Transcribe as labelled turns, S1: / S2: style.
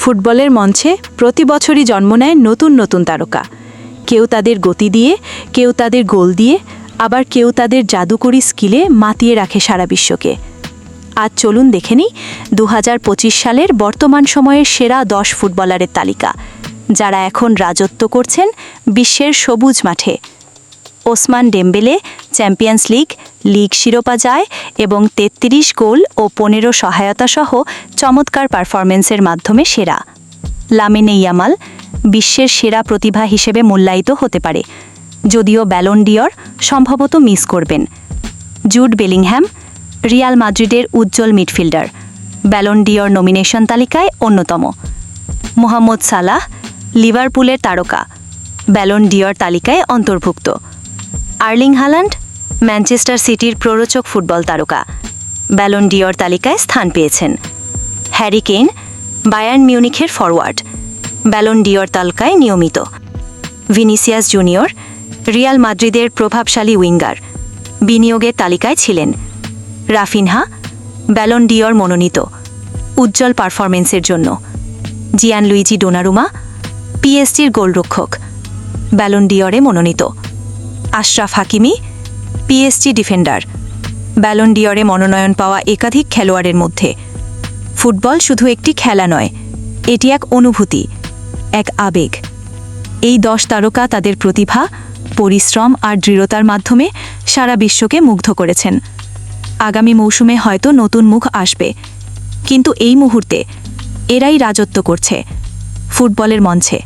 S1: ফুটবলের মঞ্চে প্রতি বছরই জন্ম নেয় নতুন নতুন তারকা। কেউ তাদের গতি দিয়ে, কেউ তাদের গোল দিয়ে, আবার কেউ তাদের জাদুকরী স্কিলে মাতিয়ে রাখে সারা বিশ্বকে। আজ চলুন দেখে নিই 2025 সালের বর্তমান সময়ের সেরা 10 ফুটবলারের তালিকা, যারা এখন রাজত্ব করছেন বিশ্বের সবুজ মাঠে। ওসমান ডেম্বেলে চ্যাম্পিয়ন্স লিগ শিরোপা জয় এবং 33 গোল ও 15 সহায়তা সহ চমৎকার পারফরমেন্সের মাধ্যমে সেরা। লামিনে ইয়ামাল বিশ্বের সেরা প্রতিভা হিসেবে মূল্যায়িত হতে পারে, যদিও ব্যালন ডি'অর সম্ভবত মিস করবেন। জুড বেলিংহ্যাম রিয়াল মাদ্রিদের উজ্জ্বল মিডফিল্ডার, ব্যালন ডি'অর নমিনেশন তালিকায় অন্যতম। মোহাম্মদ সালাহ লিভারপুলের তারকা, ব্যালন ডি'অর তালিকায় অন্তর্ভুক্ত। আর্লিং হাল্যান্ড ম্যানচেস্টার সিটির প্ররোচক ফুটবল তারকা, ব্যালন ডি'অর তালিকায় স্থান পেয়েছেন। হ্যারি কেইন বায়ার্ন মিউনিখের ফরওয়ার্ড, ব্যালন ডি'অর তালিকায় নিয়মিত। ভিনিসিয়াস জুনিয়র রিয়াল মাদ্রিদের প্রভাবশালী উইঙ্গার, বিনিয়োগের তালিকায় ছিলেন। রাফিনহা ব্যালন ডি'অর মনোনীত, উজ্জ্বল পারফরমেন্সের জন্য। জিয়ানলুইজি ডোনারুমা পিএসজির গোলরক্ষক, ব্যালন ডি'অরে মনোনীত। Achraf Hakimi PSG defender, Ballon ডি'অরে মনোনয়ন পাওয়া একাধিক খেলোয়াড়ের মধ্যে। ফুটবল শুধু একটি খেলা নয়, এটি এক অনুভূতি, এক আবেগ। এই 10 তারকা তাদের প্রতিভা, পরিশ্রম আর দৃঢ়তার মাধ্যমে সারা বিশ্বকে মুগ্ধ করেছেন। আগামী মৌসুমে হয়তো নতুন মুখ আসবে, কিন্তু এই মুহূর্তে এরাই রাজত্ব করছে ফুটবলের মঞ্চে।